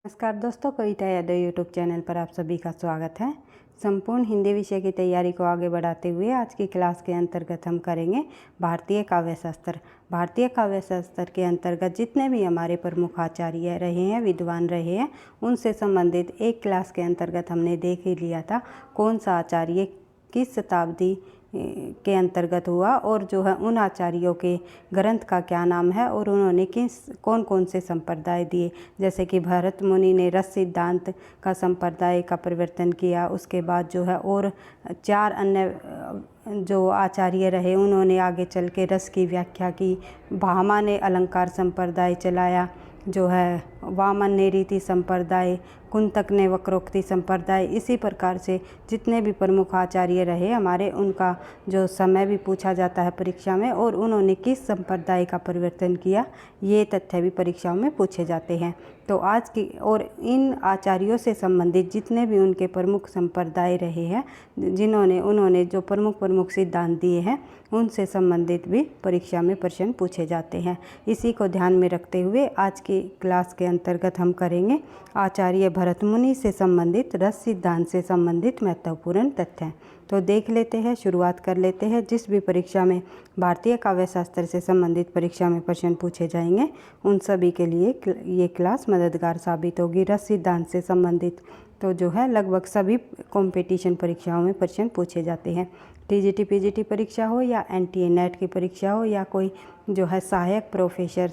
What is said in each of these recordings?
नमस्कार दोस्तों, कविता Yadav YouTube channel पर आप सभी का स्वागत है। संपूर्ण हिंदी विषय की तैयारी को आगे बढ़ाते हुए आज की क्लास के अंतर्गत हम करेंगे भारतीय काव्य शास्त्र। भारतीय काव्य शास्त्र के अंतर्गत जितने भी हमारे प्रमुख आचार्य रहे हैं, विद्वान रहे हैं, उनसे संबंधित एक क्लास के अंतर्गत हमने देख ही लिया था कौन सा आचार्य किस शताब्दी के अंतर्गत हुआ और जो है उन आचार्यों के ग्रंथ का क्या नाम है और उन्होंने कौन कौन से संप्रदाय दिए। जैसे कि भरत मुनि ने रस सिद्धांत का संप्रदाय का परिवर्तन किया। उसके बाद जो है और 4 अन्य जो आचार्य रहे उन्होंने आगे चल के रस की व्याख्या की। भामा ने अलंकार संप्रदाय चलाया, जो है वामन ने रीति संप्रदाय, कुंतक ने वक्रोक्ति संप्रदाय। इसी प्रकार से जितने भी प्रमुख आचार्य रहे हमारे, उनका जो समय भी पूछा जाता है परीक्षा में और उन्होंने किस संप्रदाय का परिवर्तन किया, ये तथ्य भी परीक्षाओं में पूछे जाते हैं। तो आज की और इन आचार्यों से संबंधित जितने भी उनके प्रमुख संप्रदाय रहे हैं, उन्होंने जो प्रमुख सिद्धांत दिए हैं, उनसे संबंधित भी परीक्षा में प्रश्न पूछे जाते हैं। इसी को ध्यान में रखते हुए आज की क्लास के अंतर्गत हम करेंगे आचार्य भरत मुनि से संबंधित रस सिद्धांत से संबंधित महत्वपूर्ण तथ्य। तो देख लेते हैं, शुरुआत कर लेते हैं। जिस भी परीक्षा में भारतीय काव्य शास्त्र से संबंधित परीक्षा में प्रश्न पूछे जाएंगे, उन सभी के लिए ये क्लास मददगार साबित होगी। रस सिद्धांत से संबंधित तो जो है लगभग सभी कंपटीशन परीक्षाओं में प्रश्न पूछे जाते हैं। टीजीटी पीजीटी परीक्षा हो या एनटीए नेट की परीक्षा हो या कोई जो है सहायक प्रोफेसर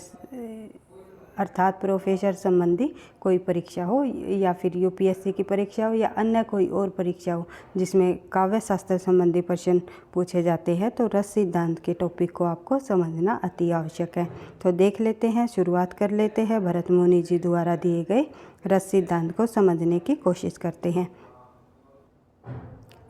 अर्थात प्रोफेसर संबंधी कोई परीक्षा हो या फिर यूपीएससी की परीक्षा हो या अन्य कोई और परीक्षा हो जिसमें काव्य शास्त्र संबंधी प्रश्न पूछे जाते हैं, तो रस सिद्धांत के टॉपिक को आपको समझना अति आवश्यक है। तो देख लेते हैं, शुरुआत कर लेते हैं। भरत मुनि जी द्वारा दिए गए रस सिद्धांत को समझने की कोशिश करते हैं।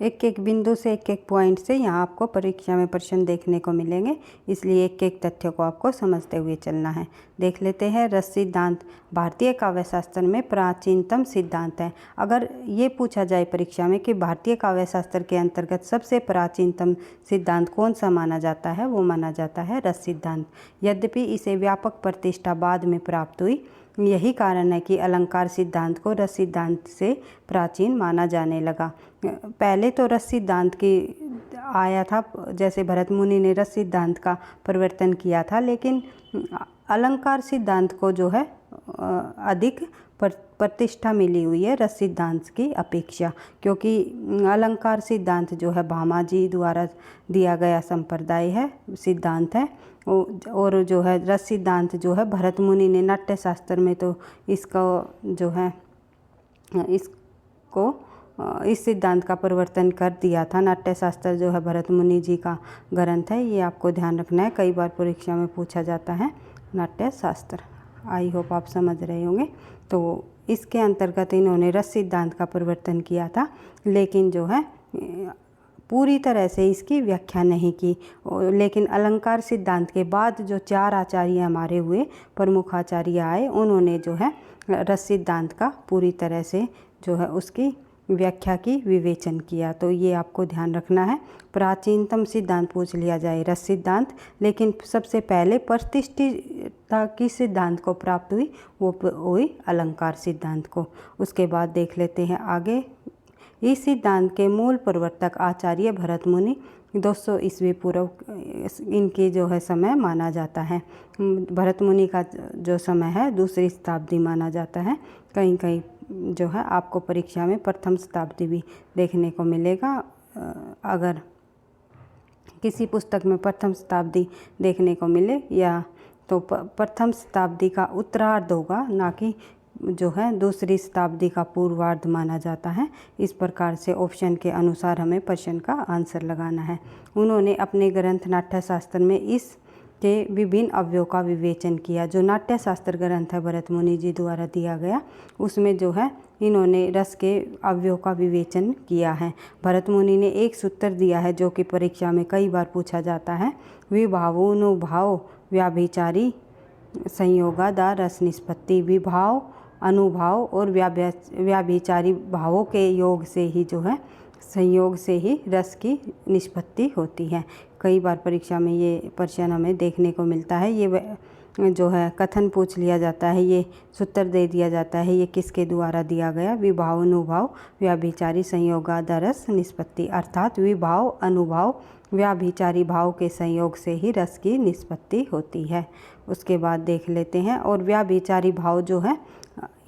एक एक बिंदु से एक एक पॉइंट से यहाँ आपको परीक्षा में प्रश्न देखने को मिलेंगे, इसलिए एक एक तथ्य को आपको समझते हुए चलना है। देख लेते हैं। रस सिद्धांत भारतीय काव्य शास्त्र में प्राचीनतम सिद्धांत है। अगर ये पूछा जाए परीक्षा में कि भारतीय काव्य शास्त्र के अंतर्गत सबसे प्राचीनतम सिद्धांत कौन सा माना जाता है, वो माना जाता है रस सिद्धांत। यद्यपि इसे व्यापक प्रतिष्ठा बाद में प्राप्त हुई, यही कारण है कि अलंकार सिद्धांत को रस सिद्धांत से प्राचीन माना जाने लगा। पहले तो रस सिद्धांत की आया था, जैसे भरत मुनि ने रस सिद्धांत का परिवर्तन किया था, लेकिन अलंकार सिद्धांत को जो है अधिक प्रतिष्ठा मिली हुई है रस सिद्धांत की अपेक्षा, क्योंकि अलंकार सिद्धांत जो है भामा जी द्वारा दिया गया संप्रदाय है, सिद्धांत है। और जो है रस सिद्धांत जो है भरत मुनि ने नाट्य शास्त्र में तो इसको जो है इस सिद्धांत का परिवर्तन कर दिया था। नाट्य शास्त्र जो है भरत मुनि जी का ग्रंथ है, ये आपको ध्यान रखना है। कई बार परीक्षा में पूछा जाता है नाट्य शास्त्र। आई होप आप समझ रहे होंगे। तो इसके अंतर्गत इन्होंने रस सिद्धांत का परिवर्तन किया था, लेकिन जो है पूरी तरह से इसकी व्याख्या नहीं की। लेकिन अलंकार सिद्धांत के बाद जो 4 आचार्य हमारे हुए, प्रमुख आचार्य आए, उन्होंने जो है रस सिद्धांत का पूरी तरह से जो है उसकी व्याख्या की विवेचन किया। तो ये आपको ध्यान रखना है। प्राचीनतम सिद्धांत पूछ लिया जाए रस सिद्धांत, लेकिन सबसे पहले प्रतिष्ठिता किस सिद्धांत को प्राप्त हुई, वो हुई अलंकार सिद्धांत को। उसके बाद देख लेते हैं आगे। इस सिद्धांत के मूल प्रवर्तक आचार्य भरत मुनि 200 ईस्वी पूर्व इनके जो है समय माना जाता है। भरत मुनि का जो समय है 2री शताब्दी माना जाता है। कहीं कहीं जो है आपको परीक्षा में प्रथम शताब्दी भी देखने को मिलेगा। अगर किसी पुस्तक में प्रथम शताब्दी देखने को मिले या तो प्रथम शताब्दी का उत्तरार्ध होगा, ना कि जो है 2री शताब्दी का पूर्वार्ध माना जाता है। इस प्रकार से ऑप्शन के अनुसार हमें प्रश्न का आंसर लगाना है। उन्होंने अपने ग्रंथ नाट्य शास्त्र में इस के विभिन्न अवयवों का विवेचन किया। जो नाट्य शास्त्र ग्रंथ है भरत मुनि जी द्वारा दिया गया, उसमें जो है इन्होंने रस के अवयवों का विवेचन किया है। भरत मुनि ने एक सूत्र दिया है जो कि परीक्षा में कई बार पूछा जाता है। विभावानुभाव व्याभिचारी संयोगादा रस निष्पत्ति। विभाव, अनुभाव और व्याभिचारी भावों के योग से ही जो है संयोग से ही रस की निष्पत्ति होती है। कई बार परीक्षा में ये प्रश्न हमें देखने को मिलता है। ये जो है कथन पूछ लिया जाता है, ये सूत्र दे दिया जाता है, ये किसके द्वारा दिया गया? विभाव अनुभाव व्याभिचारी संयोगादरस निष्पत्ति, अर्थात विभाव अनुभाव व्याभिचारी भाव के संयोग से ही रस की निष्पत्ति होती है। उसके बाद देख लेते हैं, और व्याभिचारी भाव जो है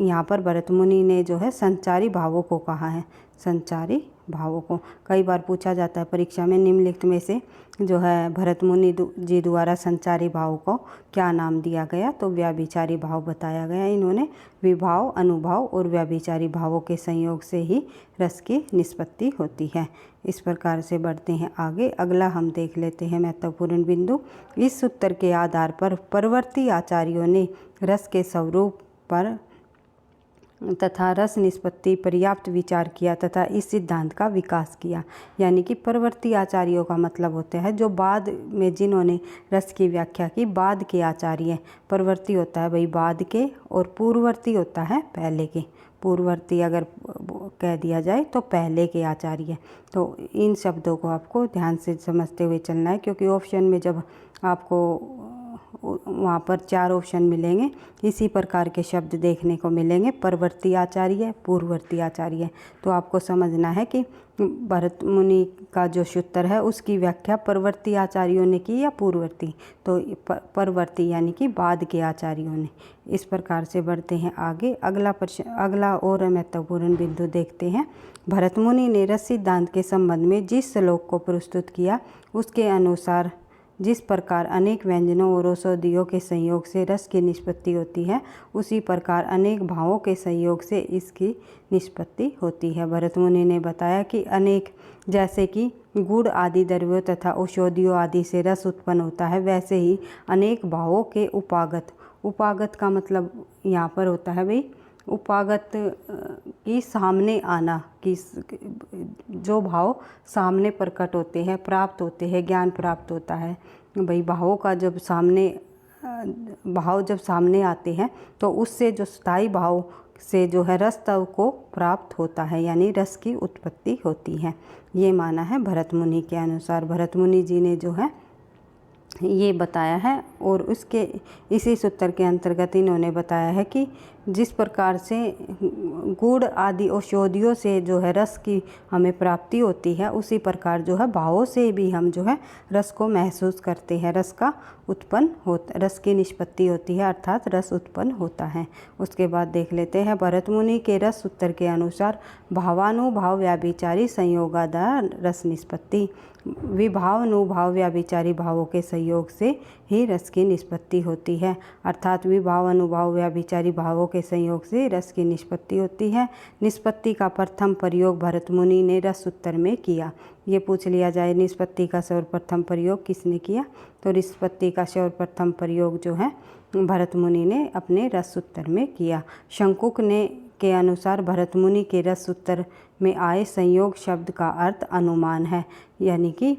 यहाँ पर भरत मुनि ने जो है संचारी भावों को कहा है। संचारी भावों को कई बार पूछा जाता है परीक्षा में, निम्नलिखित में से जो है भरत मुनि जी द्वारा संचारी भाव को क्या नाम दिया गया? तो व्याभिचारी भाव बताया गया। इन्होंने विभाव अनुभाव और व्याभिचारी भावों के संयोग से ही रस की निष्पत्ति होती है। इस प्रकार से बढ़ते हैं आगे। अगला हम देख लेते हैं महत्वपूर्ण बिंदु। इस सूत्र के आधार पर परवर्ती आचार्यों ने रस के स्वरूप पर तथा रस निष्पत्ति पर्याप्त विचार किया तथा इस सिद्धांत का विकास किया। यानी कि परवर्ती आचार्यों का मतलब होता है जो बाद में जिन्होंने रस की व्याख्या की, बाद के आचार्य। परवर्ती होता है भाई बाद के, और पूर्ववर्ती होता है पहले के। पूर्ववर्ती अगर कह दिया जाए तो पहले के आचार्य। तो इन शब्दों को आपको ध्यान से समझते हुए चलना है, क्योंकि ऑप्शन में जब आपको वहाँ पर 4 ऑप्शन मिलेंगे, इसी प्रकार के शब्द देखने को मिलेंगे, परवर्ती आचार्य, पूर्ववर्ती आचार्य। तो आपको समझना है कि भरत मुनि का जो सूत्र है उसकी व्याख्या परवर्ती आचार्यों ने की या पूर्ववर्ती? तो परवर्ती यानी कि बाद के आचार्यों ने। इस प्रकार से बढ़ते हैं आगे। अगला प्रश्न, अगला और महत्वपूर्ण बिंदु देखते हैं। भरत मुनि ने रस सिद्धांत के संबंध में जिस श्लोक को प्रस्तुत किया उसके अनुसार जिस प्रकार अनेक व्यंजनों और औषधियों के संयोग से रस की निष्पत्ति होती है, उसी प्रकार अनेक भावों के संयोग से इसकी निष्पत्ति होती है। भरत मुनि ने बताया कि अनेक, जैसे कि गुड़ आदि द्रव्यों तथा औषधियों आदि से रस उत्पन्न होता है, वैसे ही अनेक भावों के उपागत, उपागत का मतलब यहाँ पर होता है भाई उपागत की सामने आना, कि जो भाव सामने प्रकट होते हैं, प्राप्त होते हैं, ज्ञान प्राप्त होता है भाई। भावों का जब सामने, भाव जब सामने आते हैं तो उससे जो स्थायी भाव से जो है रस तव को प्राप्त होता है, यानी रस की उत्पत्ति होती है। ये माना है भरत मुनि के अनुसार। भरत मुनि जी ने जो है ये बताया है, और उसके इसी सूत्र के अंतर्गत इन्होंने बताया है कि जिस प्रकार से गुड़ आदि औषधियों से जो है रस की हमें प्राप्ति होती है, उसी प्रकार जो है भावों से भी हम जो है रस को महसूस करते हैं, रस का उत्पन्न होता, रस की निष्पत्ति होती है, अर्थात रस उत्पन्न होता है। उसके बाद देख लेते हैं भरत मुनि के रस सूत्र के अनुसार भावानुभाव व्याभिचारी संयोगादार रस निष्पत्ति। विभावानुभाव व्याभिचारी भावों के संयोग से ही रस की निष्पत्ति होती है, अर्थात विभाव अनुभाव व्याभिचारी भावों के संयोग से रस की निष्पत्ति होती है। निष्पत्ति का प्रथम प्रयोग भरत मुनि ने रस सूत्र में किया। ये पूछ लिया जाए निष्पत्ति का सर्वप्रथम प्रयोग किसने किया? तो निष्पत्ति का सर्वप्रथम प्रयोग जो है भरत मुनि ने अपने रस सूत्र में किया। शंकुक ने के अनुसार भरत मुनि के रस सूत्र में आए संयोग शब्द का अर्थ अनुमान है। यानी कि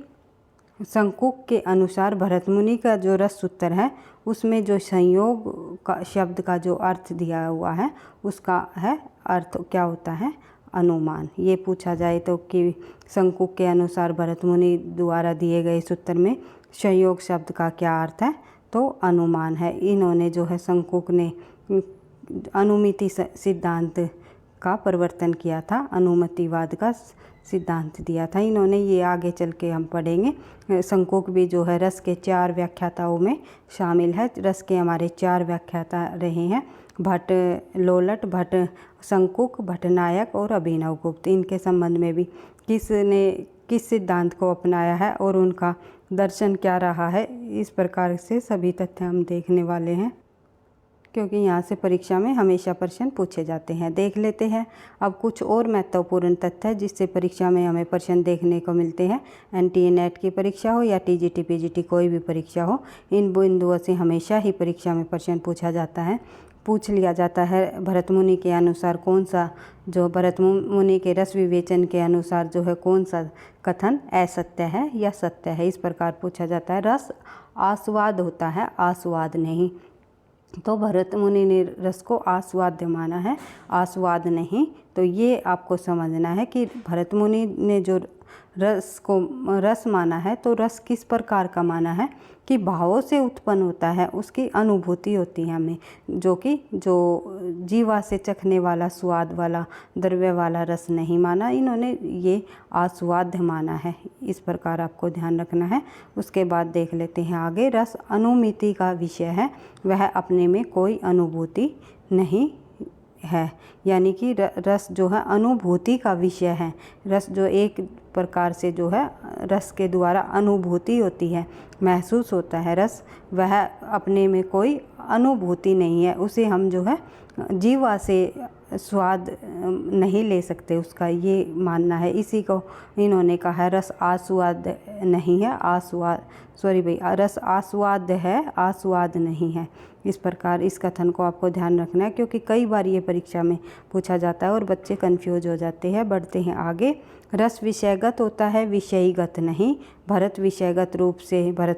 शंकुक के अनुसार भरत मुनि का जो रस सूत्र है उसमें जो संयोग का शब्द का जो अर्थ दिया हुआ है उसका है अर्थ क्या होता है? अनुमान। ये पूछा जाए तो कि शंकुक के अनुसार भरत मुनि द्वारा दिए गए सूत्र में संयोग शब्द का क्या अर्थ है? तो अनुमान है। इन्होंने जो है शंकुक ने अनुमिति सिद्धांत का प्रवर्तन किया था, अनुमतिवाद का सिद्धांत दिया था इन्होंने। ये आगे चल के हम पढ़ेंगे। शंकुक भी जो है रस के 4 व्याख्याताओं में शामिल है। रस के हमारे 4 व्याख्याता रहे हैं, भट्ट लोलट, भट्ट शंकुक, भट्टनायक और अभिनव गुप्त। इनके संबंध में भी किसने किस सिद्धांत को अपनाया है और उनका दर्शन क्या रहा है, इस प्रकार से सभी तथ्य हम देखने वाले हैं, क्योंकि यहाँ से परीक्षा में हमेशा प्रश्न पूछे जाते हैं। देख लेते हैं अब कुछ और महत्वपूर्ण तथ्य जिससे परीक्षा में हमें प्रश्न देखने को मिलते हैं। NTA नेट की परीक्षा हो या TGT PGT कोई भी परीक्षा हो, इन बिंदुओं से हमेशा ही परीक्षा में प्रश्न पूछा जाता है। पूछ लिया जाता है भरत मुनि के अनुसार कौन सा, जो भरत मुनि के रस विवेचन के अनुसार जो है कौन सा कथन असत्य है या सत्य है, इस प्रकार पूछा जाता है। रस आस्वाद होता है, आस्वाद नहीं। तो भरत मुनि ने रस को आस्वाद्य माना है, आस्वाद नहीं। तो ये आपको समझना है कि भरत मुनि ने जो रस को रस माना है, तो रस किस प्रकार का माना है कि भावों से उत्पन्न होता है, उसकी अनुभूति होती है हमें, जो जीवा से चखने वाला स्वाद वाला द्रव्य वाला रस नहीं माना इन्होंने, ये आस्वाद्य माना है। इस प्रकार आपको ध्यान रखना है। उसके बाद देख लेते हैं आगे। रस अनुमिति का विषय है, वह अपने में कोई अनुभूति नहीं है, यानी कि रस जो है अनुभूति का विषय है। रस जो एक प्रकार से जो है रस के द्वारा अनुभूति होती है, महसूस होता है रस, वह अपने में कोई अनुभूति नहीं है, उसे हम जो है जीवा से स्वाद नहीं ले सकते उसका, ये मानना है। इसी को इन्होंने कहा है रस आस्वाद नहीं है, रस आस्वाद है, आस्वाद नहीं है। इस प्रकार इस कथन को आपको ध्यान रखना है, क्योंकि कई बार ये परीक्षा में पूछा जाता है और बच्चे कंफ्यूज हो जाते हैं। बढ़ते हैं आगे। रस विषयगत होता है, विषयीगत नहीं। भरत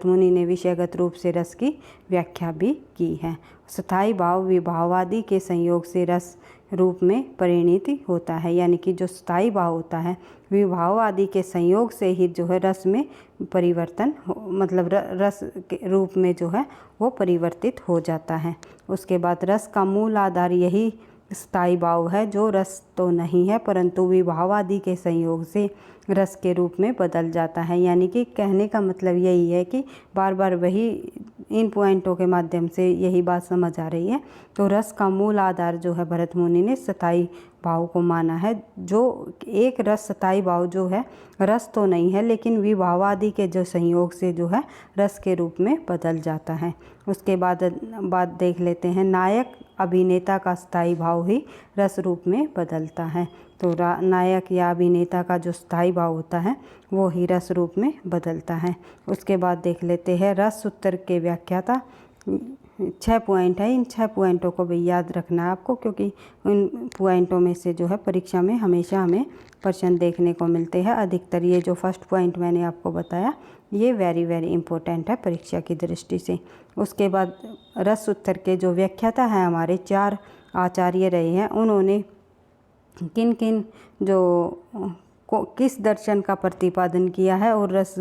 मुनि ने विषयगत रूप से रस की व्याख्या भी की है। स्थायी भाव विभावादि के संयोग से रस रूप में परिणति होता है, यानी कि जो स्थायी भाव होता है विभाव आदि के संयोग से ही जो है रस में परिवर्तन मतलब रस के रूप में जो है वो परिवर्तित हो जाता है। उसके बाद रस का मूल आधार यही स्थायी भाव है, जो रस तो नहीं है परंतु विभाव आदि के संयोग से रस के रूप में बदल जाता है। यानी कि कहने का मतलब यही है कि बार बार वही इन पॉइंटों के माध्यम से यही बात समझ आ रही है। तो रस का मूल आधार जो है भरत मुनि ने स्थायी भाव को माना है। जो एक रस स्थायी भाव जो है रस तो नहीं है, लेकिन विभाव आदि के जो संयोग से जो है रस के रूप में बदल जाता है। उसके बाद देख लेते हैं। नायक अभिनेता का स्थायी भाव ही रस रूप में बदलता है। तो नायक या अभिनेता का जो स्थायी भाव होता है वो ही रस रूप में बदलता है। उसके बाद देख लेते हैं रस सूत्र के व्याख्याता। 6 पॉइंट है, इन 6 पॉइंटों को भी याद रखना है आपको, क्योंकि उन पॉइंटों में से जो है परीक्षा में हमेशा हमें प्रश्न देखने को मिलते हैं। अधिकतर ये जो फर्स्ट पॉइंट मैंने आपको बताया ये वेरी इम्पोर्टेंट है परीक्षा की दृष्टि से। उसके बाद रस सूत्र के जो व्याख्याता हैं हमारे 4 आचार्य रहे हैं, उन्होंने किन किन किस दर्शन का प्रतिपादन किया है और रस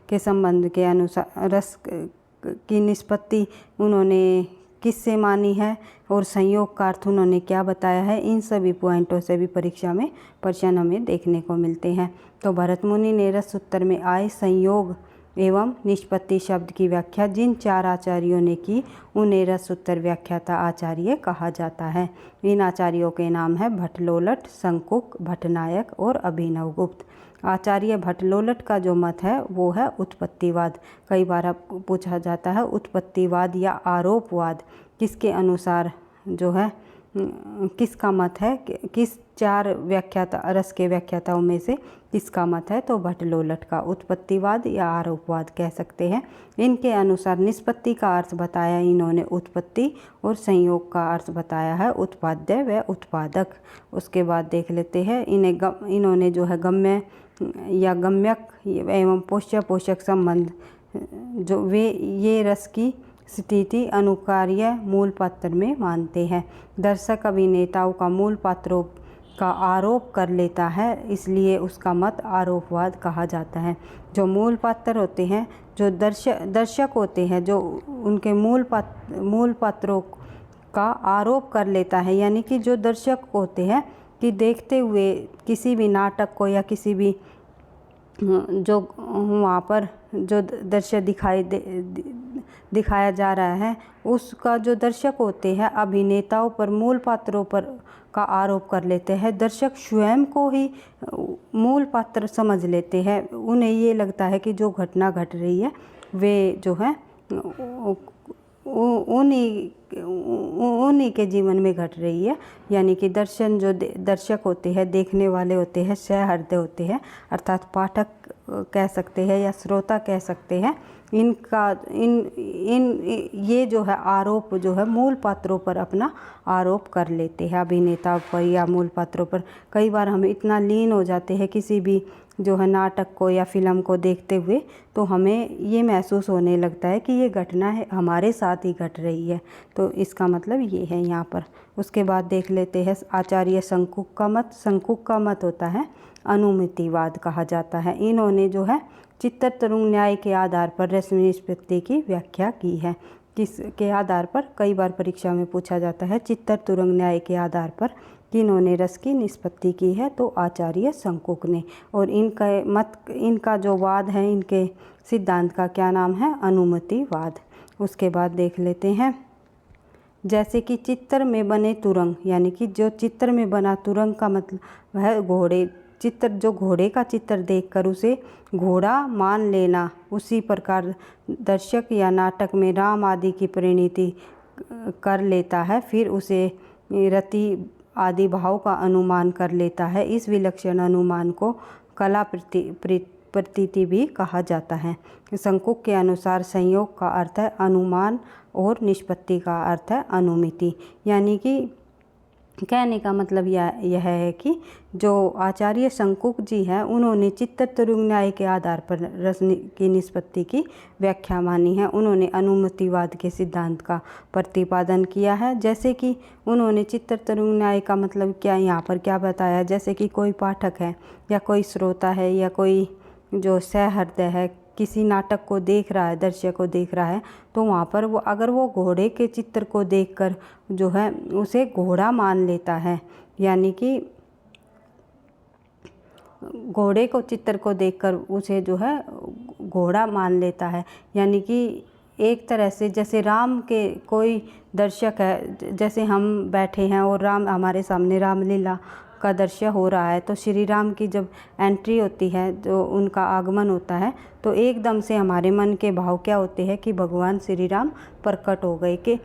के संबंध के अनुसार रस की निष्पत्ति उन्होंने किससे मानी है और संयोग का अर्थ उन्होंने क्या बताया है, इन सभी पॉइंटों से भी परीक्षा में प्रश्न हमें देखने को मिलते हैं। तो भरत मुनि ने रस सूत्र में आए संयोग एवं निष्पत्ति शब्द की व्याख्या जिन 4 आचार्यों ने की उन्हें रस सूत्र व्याख्याता आचार्य कहा जाता है। इन आचार्यों के नाम है भट्टलोलट, शंकुक, भट्टनायक और अभिनवगुप्त। आचार्य भट्टलोलट का जो मत है वो है उत्पत्तिवाद। कई बार पूछा जाता है उत्पत्तिवाद या आरोपवाद किसके अनुसार जो है किसका मत है, किस 4 व्याख्याता रस के व्याख्याताओं में से किसका मत है, तो भट्टलोलट का। उत्पत्तिवाद या आरोपवाद कह सकते हैं। इनके अनुसार निष्पत्ति का अर्थ बताया इन्होंने उत्पत्ति और संयोग का अर्थ बताया है उत्पाद्य व उत्पादक। उसके बाद देख लेते हैं इन्होंने जो है गम्य या गम्यक एवं पोष्य पोषक संबंध जो ये रस की स्थिति अनुकार्य मूल पात्र में मानते हैं। दर्शक अभिनेताओं का मूल पात्रों का आरोप कर लेता है, इसलिए उसका मत आरोपवाद कहा जाता है। जो मूल पात्र होते हैं, जो दर्शक होते हैं, जो उनके मूल पात्रों का आरोप कर लेता है, यानी कि जो दर्शक होते हैं कि देखते हुए किसी भी नाटक को या किसी भी जो वहाँ पर जो दृश्य दिखाया जा रहा है उसका जो दर्शक होते हैं अभिनेताओं पर मूल पात्रों पर का आरोप कर लेते हैं। दर्शक स्वयं को ही मूल पात्र समझ लेते हैं। उन्हें ये लगता है कि जो घटना घट रही है वे जो है उन्हीं के जीवन में घट रही है। यानी कि दर्शक होते हैं, देखने वाले होते हैं, सहृदय होते हैं, अर्थात पाठक कह सकते हैं या श्रोता कह सकते हैं। ये जो है आरोप जो है मूल पात्रों पर अपना आरोप कर लेते हैं, अभिनेता पर या मूल पात्रों पर। कई बार हम इतना लीन हो जाते हैं किसी भी जो है नाटक को या फिल्म को देखते हुए, तो हमें ये महसूस होने लगता है कि ये घटना है हमारे साथ ही घट रही है। तो तो इसका मतलब ये है यहाँ पर। उसके बाद देख लेते हैं आचार्य शंकुक का मत। शंकुक का मत होता है अनुमितिवाद कहा जाता है। इन्होंने जो है चित्तरतुरंग न्याय के आधार पर रस निष्पत्ति की व्याख्या की है। किसके आधार पर? कई बार परीक्षा में पूछा जाता है चित्तरतुरंग न्याय के आधार पर किन्होंने रस की निष्पत्ति की है, तो आचार्य शंकुक ने। और इनका जो वाद है, इनके सिद्धांत का क्या नाम है? अनुमितिवाद। उसके बाद देख लेते हैं, जैसे कि चित्र में बने तुरंग, यानी कि जो चित्र में बना तुरंग का मतलब है घोड़े, चित्र जो घोड़े का चित्र देखकर उसे घोड़ा मान लेना, उसी प्रकार दर्शक या नाटक में राम आदि की परिणति कर लेता है, फिर उसे रति आदि भाव का अनुमान कर लेता है। इस विलक्षण अनुमान को कला प्रतीति भी कहा जाता है। शंकुक के अनुसार संयोग का अर्थ है अनुमान और निष्पत्ति का अर्थ है अनुमिति। यानी कि कहने का मतलब यह है कि जो आचार्य शंकुक जी हैं उन्होंने चित्तरतुरंग न्याय के आधार पर रस की निष्पत्ति की व्याख्या मानी है। उन्होंने अनुमितिवाद के सिद्धांत का प्रतिपादन किया है। जैसे कि उन्होंने चित्तरतुरंग न्याय का मतलब क्या यहाँ पर क्या बताया, जैसे कि कोई पाठक है या कोई श्रोता है या कोई जो सहृदय है किसी नाटक को देख रहा है, दर्शक को देख रहा है, तो वहाँ पर वो अगर वो घोड़े के चित्र को देखकर जो है उसे घोड़ा मान लेता है, यानी कि घोड़े को चित्र को देखकर उसे जो है घोड़ा मान लेता है, यानी कि एक तरह से जैसे राम के कोई दर्शक है, जैसे हम बैठे हैं और राम हमारे सामने रामलीला का दृश्य हो रहा है, तो श्री राम की जब एंट्री होती है, जो उनका आगमन होता है, तो एकदम से हमारे मन के भाव क्या होते हैं कि भगवान श्री राम प्रकट हो गए। कि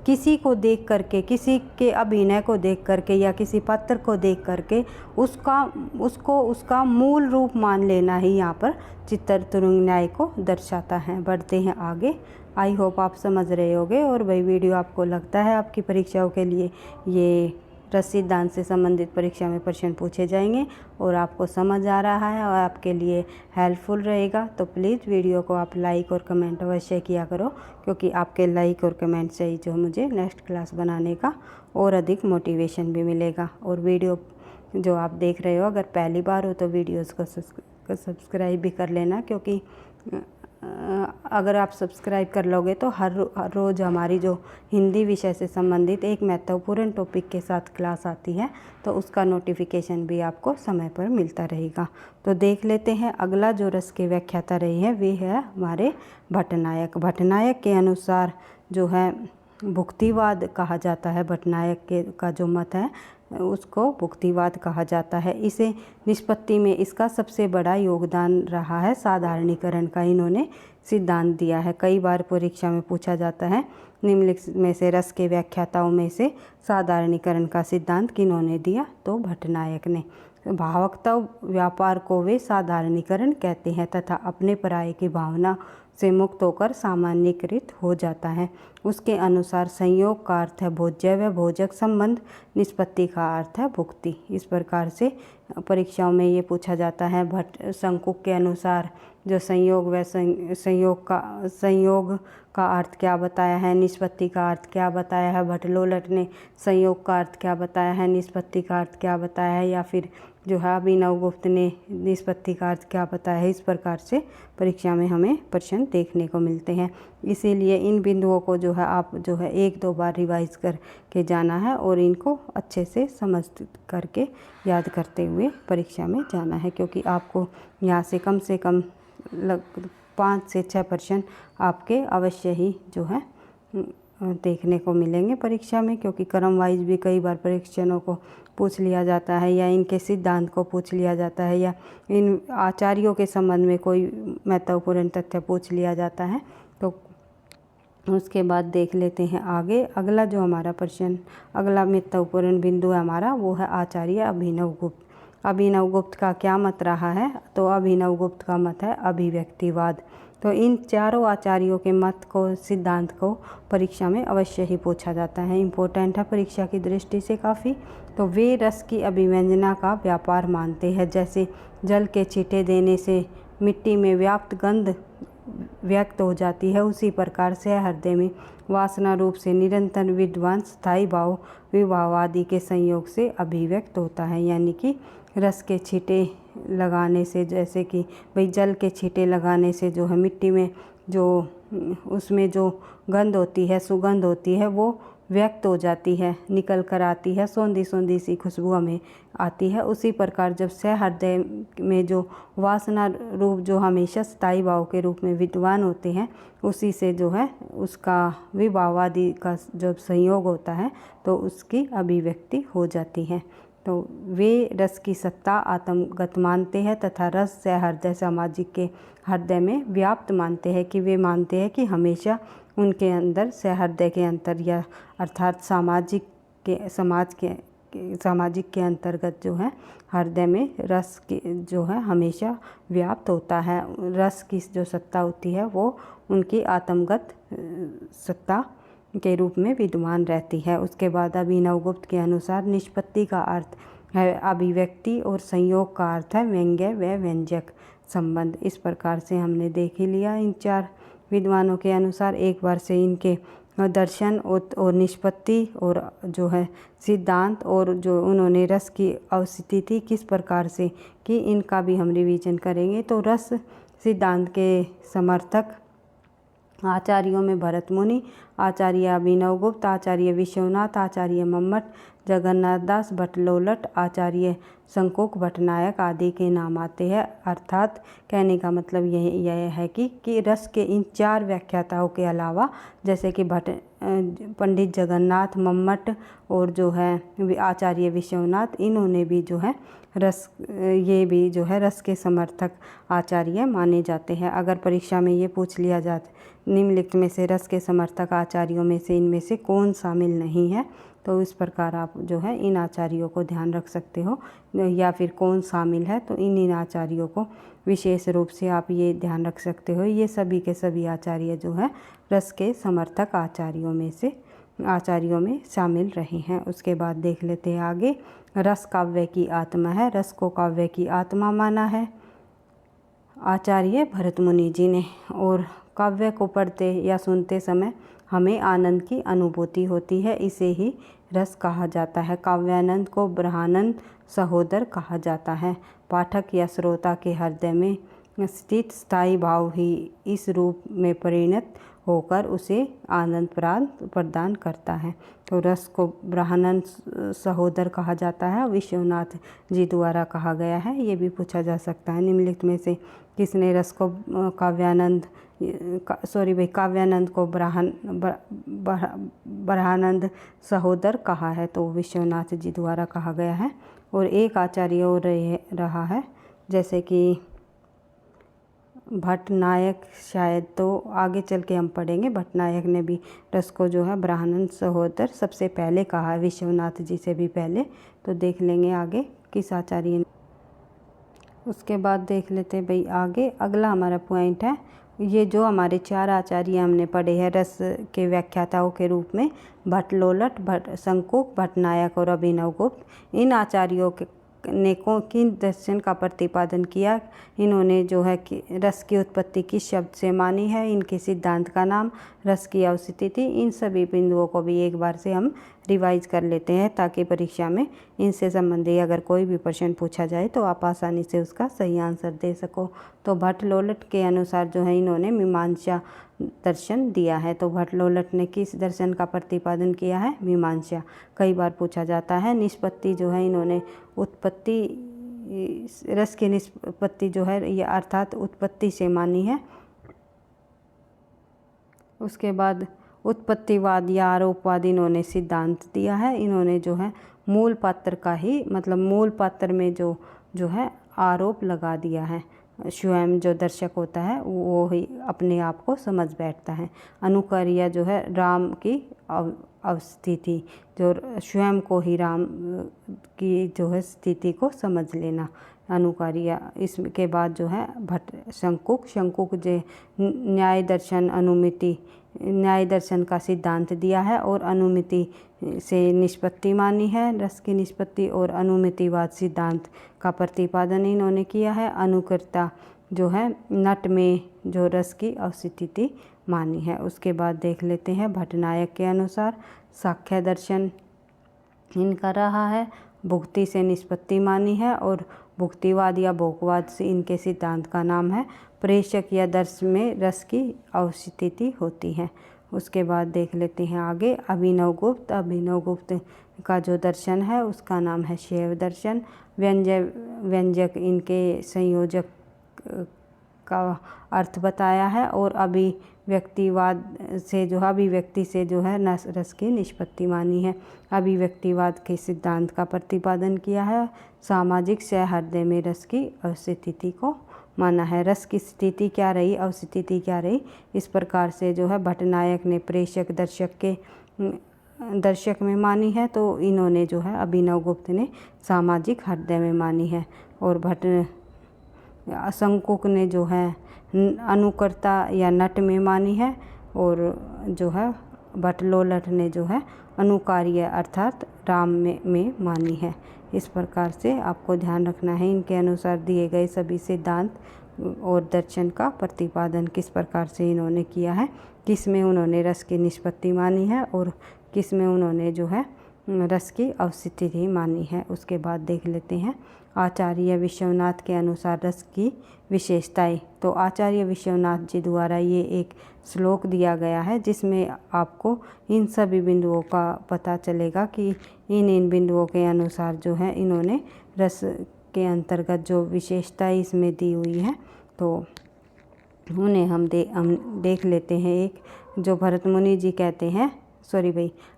किसी को देख करके, किसी के अभिनय को देख करके या किसी पात्र को देख करके उसका मूल रूप मान लेना ही यहाँ पर चित्तरतुरंग न्याय को दर्शाता है। बढ़ते हैं आगे। आई होप आप समझ रहे होंगे और वही वीडियो आपको लगता है आपकी परीक्षाओं के लिए ये रस सिद्धांत से संबंधित परीक्षा में प्रश्न पूछे जाएंगे और आपको समझ आ रहा है और आपके लिए हेल्पफुल रहेगा, तो प्लीज़ वीडियो को आप लाइक और कमेंट अवश्य किया करो, क्योंकि आपके लाइक और कमेंट से ही जो मुझे नेक्स्ट क्लास बनाने का और अधिक मोटिवेशन भी मिलेगा। और वीडियो जो आप देख रहे हो अगर पहली बार हो तो वीडियोज़ को सब्सक्राइब भी कर लेना, क्योंकि अगर आप सब्सक्राइब कर लोगे तो हर रोज़ हमारी जो हिंदी विषय से संबंधित एक महत्वपूर्ण टॉपिक के साथ क्लास आती है, तो उसका नोटिफिकेशन भी आपको समय पर मिलता रहेगा। तो देख लेते हैं अगला जो रस की व्याख्याता रही है वे है हमारे भट्टनायक। भट्टनायक के अनुसार जो है भुक्तिवाद कहा जाता है। भट्टनायक का जो मत है उसको भुक्तिवाद कहा जाता है। इसे निष्पत्ति में इसका सबसे बड़ा योगदान रहा है। साधारणीकरण का इन्होंने सिद्धांत दिया है। कई बार परीक्षा में पूछा जाता है निम्नलिखित में से रस के व्याख्याताओं में से साधारणीकरण का सिद्धांत किन्होंने दिया, तो भट्टनायक ने। भावुकता व्यापार को वे साधारणीकरण कहते हैं तथा अपने पराये की भावना से मुक्त होकर सामान्यीकृत हो जाता है। उसके अनुसार संयोग का अर्थ है भोज्य व भोजक संबंध, निष्पत्ति का अर्थ है भुक्ति। इस प्रकार से परीक्षाओं में ये पूछा जाता है। शंकुक के अनुसार जो संयोग व संयोग का अर्थ क्या बताया है, निष्पत्ति का अर्थ क्या बताया है। भट्टलोलट ने संयोग का अर्थ क्या बताया है, निष्पत्ति का अर्थ क्या बताया है, या फिर जो है अभिनवगुप्त ने निष्पत्ति का अर्थ क्या बताया है। इस प्रकार से परीक्षा में हमें प्रश्न देखने को मिलते हैं। इसीलिए इन बिंदुओं को जो है आप जो है 1-2 बार रिवाइज करके जाना है और इनको अच्छे से समझ करके याद करते हुए परीक्षा में जाना है, क्योंकि आपको यहाँ से कम 5 से 6 प्रश्न आपके अवश्य ही जो है देखने को मिलेंगे परीक्षा में, क्योंकि क्रम वाइज भी कई बार परीक्षणों को पूछ लिया जाता है या इनके सिद्धांत को पूछ लिया जाता है या इन आचार्यों के संबंध में कोई महत्वपूर्ण तथ्य पूछ लिया जाता है। तो उसके बाद देख लेते हैं आगे। अगला जो हमारा प्रश्न, अगला महत्वपूर्ण बिंदु है हमारा, वो है आचार्य अभिनवगुप्त। अभिनवगुप्त का क्या मत रहा है, तो अभिनवगुप्त का मत है अभिव्यक्तिवाद। तो इन चारों आचार्यों के मत को, सिद्धांत को परीक्षा में अवश्य ही पूछा जाता है। इम्पोर्टेंट है परीक्षा की दृष्टि से काफ़ी। तो वे रस की अभिव्यंजना का व्यापार मानते हैं। जैसे जल के छींटे देने से मिट्टी में व्याप्त गंध व्यक्त हो जाती है, उसी प्रकार से हृदय में वासना रूप से निरंतर विद्वान स्थायी भाव विभाव आदि के संयोग से अभिव्यक्त होता है। यानी कि रस के छींटे लगाने से, जैसे कि भाई जल के छींटे लगाने से जो है मिट्टी में जो उसमें जो गंध होती है, सुगंध होती है, वो व्यक्त हो जाती है, निकल कर आती है, सौंधी सौंधी सी खुशबू हमें आती है। उसी प्रकार जब से हृदय में जो वासना रूप जो हमेशा स्थायी भाव के रूप में विद्वान होते हैं, उसी से जो है उसका विभाव आदि का जब संयोग होता है तो उसकी अभिव्यक्ति हो जाती है। तो वे रस की सत्ता आत्मगत मानते हैं तथा रस से हृदय सामाजिक के हृदय में व्याप्त मानते हैं, कि वे मानते हैं कि हमेशा उनके अंदर से हृदय के अंतर या अर्थात सामाजिक के अंतर्गत जो है हृदय में रस की जो है हमेशा व्याप्त होता है। रस की जो सत्ता होती है वो उनकी आत्मगत सत्ता के रूप में विद्यमान रहती है। उसके बाद अभिनवगुप्त के अनुसार निष्पत्ति का अर्थ है अभिव्यक्ति और संयोग का अर्थ है व्यंग्य व व्यंजक संबंध। इस प्रकार से हमने देख ही लिया इन चार विद्वानों के अनुसार। एक बार से इनके दर्शन और निष्पत्ति और जो है सिद्धांत और जो उन्होंने रस की अवस्थिति किस प्रकार से कि इनका भी हम रिवीजन करेंगे। तो रस सिद्धांत के समर्थक आचार्यों में भरत मुनि, आचार्य अभिनवगुप्त, आचार्य विश्वनाथ, आचार्य मम्मट, जगन्नाथ दास भट्टलोलट, आचार्य शंकुक भट्टनायक आदि के नाम आते हैं। अर्थात कहने का मतलब यह है कि रस के इन चार व्याख्याताओं के अलावा जैसे कि पंडित जगन्नाथ, मम्मट और जो है आचार्य विश्वनाथ, इन्होंने भी जो है ये भी जो है रस के समर्थक आचार्य माने जाते हैं। अगर परीक्षा में ये पूछ लिया जाता निम्नलिखित में से रस के समर्थक आचार्यों में से इनमें से कौन शामिल नहीं है, तो इस प्रकार आप जो है इन आचार्यों को ध्यान रख सकते हो, या फिर कौन शामिल है तो इन आचार्यों को विशेष रूप से आप ये ध्यान रख सकते हो। ये सभी के सभी आचार्य जो है रस के समर्थक आचार्यों में शामिल रहे हैं। उसके बाद देख लेते हैं आगे। रस काव्य की आत्मा है। रस को काव्य की आत्मा माना है आचार्य भरत मुनि जी ने। और काव्य को पढ़ते या सुनते समय हमें आनंद की अनुभूति होती है, इसे ही रस कहा जाता है। काव्यानंद को ब्रहानंद सहोदर कहा जाता है। पाठक या श्रोता के हृदय में स्थित स्थायी भाव ही इस रूप में परिणत होकर उसे आनंद प्रदान करता है। तो रस को ब्रहानंद सहोदर कहा जाता है, विश्वनाथ जी द्वारा कहा गया है। ये भी पूछा जा सकता है निम्नलिखित में से किसने रस को काव्यानंद को ब्रहानंद सहोदर कहा है, तो विश्वनाथ जी द्वारा कहा गया है। और एक आचार्य और रहा है जैसे कि भट्टनायक, शायद तो आगे चल के हम पढ़ेंगे। भट्टनायक ने भी रस को जो है ब्रहानंद सहोदर सबसे पहले कहा है, विश्वनाथ जी से भी पहले। तो देख लेंगे आगे किस आचार्य ने। उसके बाद देख लेते हैं भाई आगे। अगला हमारा पॉइंट है, ये जो हमारे चार आचार्य हमने पढ़े हैं रस के व्याख्याताओं के रूप में, भट्टलोलट, शंकुक, भट्टनायक और अभिनवगुप्त, इन आचार्यों ने किन दर्शन का प्रतिपादन किया, इन्होंने जो है कि रस की उत्पत्ति किस शब्द से मानी है, इनके सिद्धांत का नाम, रस की अवस्थिति, इन सभी बिंदुओं को भी एक बार से हम रिवाइज कर लेते हैं ताकि परीक्षा में इनसे संबंधी अगर कोई भी प्रश्न पूछा जाए तो आप आसानी से उसका सही आंसर दे सको। तो भट्टलोलट के अनुसार जो है इन्होंने मीमांसा दर्शन दिया है। तो भट्टलोलट ने किस दर्शन का प्रतिपादन किया है? मीमांसा। कई बार पूछा जाता है। निष्पत्ति जो है इन्होंने उत्पत्ति, रस की निष्पत्ति जो है ये अर्थात उत्पत्ति से मानी है। उसके बाद उत्पत्तिवाद या आरोपवाद इन्होंने सिद्धांत दिया है। इन्होंने जो है मूल पात्र का ही मतलब मूल पात्र में जो है आरोप लगा दिया है। स्वयं जो दर्शक होता है वो ही अपने आप को समझ बैठता है। अनुकर्या जो है राम की अवस्थिति, जो स्वयं को ही राम की जो है स्थिति को समझ लेना, अनुकार्या। इसके बाद जो है शंकुक जो न्याय दर्शन अनुमिति, न्याय दर्शन का सिद्धांत दिया है और अनुमिति से निष्पत्ति मानी है। रस की निष्पत्ति और अनुमितिवाद सिद्धांत का प्रतिपादन इन्होंने किया है। अनुकर्ता जो है नट में जो रस की अवस्थिति मानी है। उसके बाद देख लेते हैं भट्टनायक के अनुसार साख्य दर्शन इनका रहा है, भुक्ति से निष्पत्ति मानी है और भुक्तिवाद या भोगवाद से इनके सिद्धांत का नाम है। प्रेषक या दर्श में रस की अवस्थिति होती है। उसके बाद देख लेते हैं आगे अभिनवगुप्त। अभिनवगुप्त का जो दर्शन है उसका नाम है शैव दर्शन। व्यंजक इनके संयोजक का अर्थ बताया है और अभिव्यक्तिवाद से जो अभिव्यक्ति से जो है रस की निष्पत्ति मानी है। अभिव्यक्तिवाद के सिद्धांत का प्रतिपादन किया है। सामाजिक सहृदय में रस की अवस्थिति को माना है। रस की स्थिति क्या रही, अवस्थिति क्या रही, इस प्रकार से जो है भट्टनायक ने प्रेषक दर्शक में मानी है, तो इन्होंने जो है अभिनवगुप्त ने सामाजिक हृदय में मानी है और शंकुक ने जो है अनुकर्ता या नट में मानी है और जो है भट्टलोलट ने जो है अनुकार्य अर्थात राम में मानी है। इस प्रकार से आपको ध्यान रखना है इनके अनुसार दिए गए सभी सिद्धांत और दर्शन का प्रतिपादन किस प्रकार से इन्होंने किया है, किस में उन्होंने रस की निष्पत्ति मानी है और किस में उन्होंने जो है रस की अवस्थिति मानी है। उसके बाद देख लेते हैं आचार्य विश्वनाथ के अनुसार रस की विशेषताएं। तो आचार्य विश्वनाथ जी द्वारा ये एक श्लोक दिया गया है जिसमें आपको इन सभी बिंदुओं का पता चलेगा कि इन बिंदुओं के अनुसार जो है इन्होंने रस के अंतर्गत जो विशेषताएं इसमें दी हुई है तो उन्हें हम देख लेते हैं। एक जो भरत मुनि जी कहते हैं,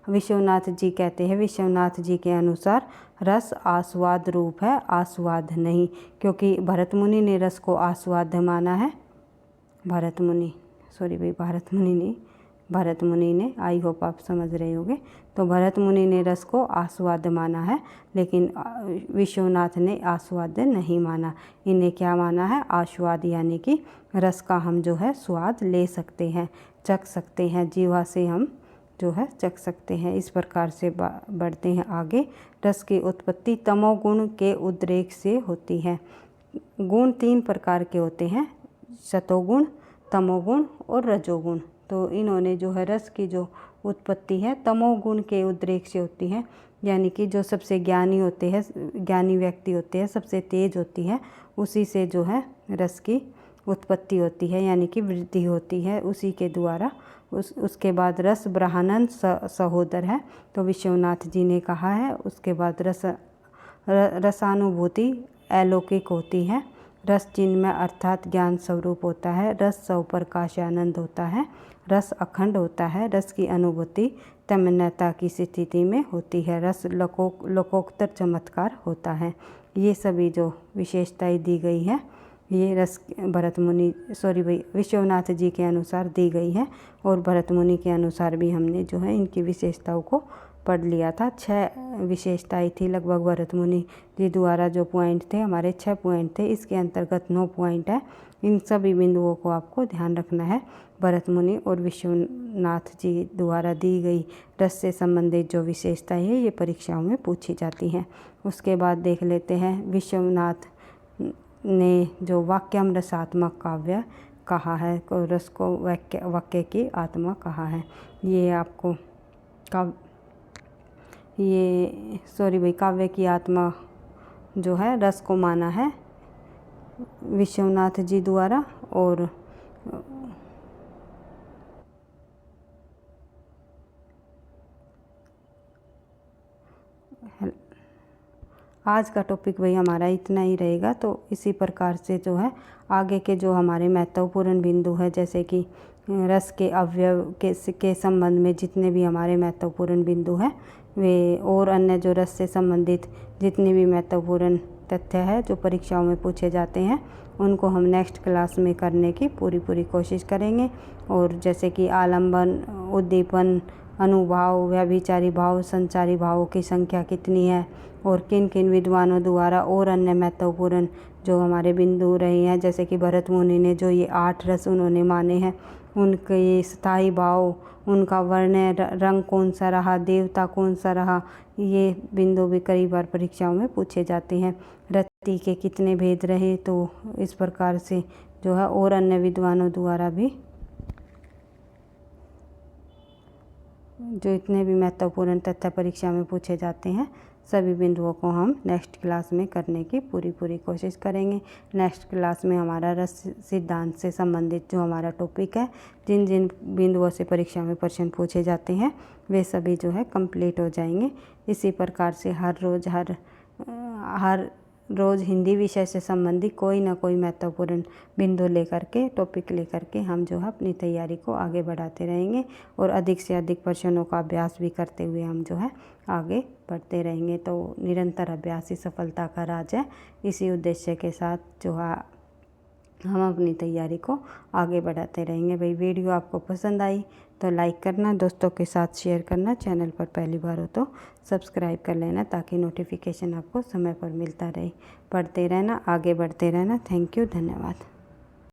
विश्वनाथ जी कहते हैं, विश्वनाथ जी के अनुसार रस आस्वाद रूप है, आस्वाद नहीं, क्योंकि भरत मुनि ने रस को आस्वाद माना है। भरत मुनि ने आई होप आप समझ रहे होंगे। तो भरत मुनि ने रस को आस्वाद माना है, लेकिन विश्वनाथ ने आस्वाद नहीं माना। इन्हें क्या माना है, आस्वाद, यानी कि रस का हम जो है स्वाद ले सकते हैं, चख सकते हैं, जीवा से हम जो है चख सकते हैं। इस प्रकार से बढ़ते हैं आगे। रस की उत्पत्ति तमोगुण के उद्रेक से होती है। गुण 3 प्रकार के होते हैं, सतोगुण, तमोगुण और रजोगुण। तो इन्होंने जो है रस की जो उत्पत्ति है तमोगुण के उद्रेक से होती है, यानी कि जो सबसे ज्ञानी व्यक्ति होते हैं, सबसे तेज होती है, उसी से जो है रस की उत्पत्ति होती है, यानी कि वृद्धि होती है उसी के द्वारा। उसके बाद रस ब्रह्मानंद सहोदर है, तो विश्वनाथ जी ने कहा है। उसके बाद रसानुभूति अलौकिक होती है। रस चिन्मय अर्थात ज्ञान स्वरूप होता है। रस स्वप्रकाशानंद होता है। रस अखंड होता है। रस की अनुभूति तन्मयता की स्थिति में होती है। रस लोकोत्तर चमत्कार होता है। ये सभी जो विशेषताएं दी गई है ये विश्वनाथ जी के अनुसार दी गई है और भरत मुनि के अनुसार भी हमने जो है इनकी विशेषताओं को पढ़ लिया था। 6 विशेषताएं थी लगभग भरत मुनि जी द्वारा जो पॉइंट थे, हमारे 6 पॉइंट थे, इसके अंतर्गत 9 पॉइंट है। इन सभी बिंदुओं को आपको ध्यान रखना है। भरत मुनि और विश्वनाथ जी द्वारा दी गई रस से संबंधित जो विशेषताएं हैं ये परीक्षाओं में पूछी जाती हैं। उसके बाद देख लेते हैं विश्वनाथ ने जो वाक्यम रसात्मक काव्य कहा है, रस को वाक्य की आत्मा कहा है। ये आपको काव्य की आत्मा जो है रस को माना है विश्वनाथ जी द्वारा। और आज का टॉपिक भाई हमारा इतना ही रहेगा। तो इसी प्रकार से जो है आगे के जो हमारे महत्वपूर्ण बिंदु है, जैसे कि रस के अवयव के संबंध में जितने भी हमारे महत्वपूर्ण बिंदु हैं वे, और अन्य जो रस से संबंधित जितने भी महत्वपूर्ण तथ्य है जो परीक्षाओं में पूछे जाते हैं, उनको हम नेक्स्ट क्लास में करने की पूरी कोशिश करेंगे। और जैसे कि आलंबन, उद्दीपन, अनुभाव, व्यभिचारी भाव, संचारी भावों की संख्या कितनी है और किन किन विद्वानों द्वारा, और अन्य महत्वपूर्ण जो हमारे बिंदु रहे हैं, जैसे कि भरत मुनि ने जो ये 8 रस उन्होंने माने हैं, उनके स्थायी भाव, उनका वर्ण रंग कौन सा रहा, देवता कौन सा रहा, ये बिंदु भी कई बार परीक्षाओं में पूछे जाते हैं। ती के कितने भेद रहे, तो इस प्रकार से जो है और अन्य विद्वानों द्वारा भी जो इतने भी महत्वपूर्ण तथ्य परीक्षा में पूछे जाते हैं सभी बिंदुओं को हम नेक्स्ट क्लास में करने की पूरी कोशिश करेंगे। नेक्स्ट क्लास में हमारा रस सिद्धांत से संबंधित जो हमारा टॉपिक है, जिन जिन बिंदुओं से परीक्षा में प्रश्न पूछे जाते हैं वे सभी जो है कंप्लीट हो जाएंगे। इसी प्रकार से हर रोज़ हिंदी विषय से संबंधित कोई ना कोई महत्वपूर्ण बिंदु लेकर के, टॉपिक लेकर के हम जो है अपनी तैयारी को आगे बढ़ाते रहेंगे और अधिक से अधिक प्रश्नों का अभ्यास भी करते हुए हम जो है आगे बढ़ते रहेंगे। तो निरंतर अभ्यास ही सफलता का राज है। इसी उद्देश्य के साथ जो है हम अपनी तैयारी को आगे बढ़ाते रहेंगे। भाई वीडियो आपको पसंद आई तो लाइक करना, दोस्तों के साथ शेयर करना, चैनल पर पहली बार हो तो सब्सक्राइब कर लेना ताकि नोटिफिकेशन आपको समय पर मिलता रहे। पढ़ते रहना, आगे बढ़ते रहना। थैंक यू, धन्यवाद।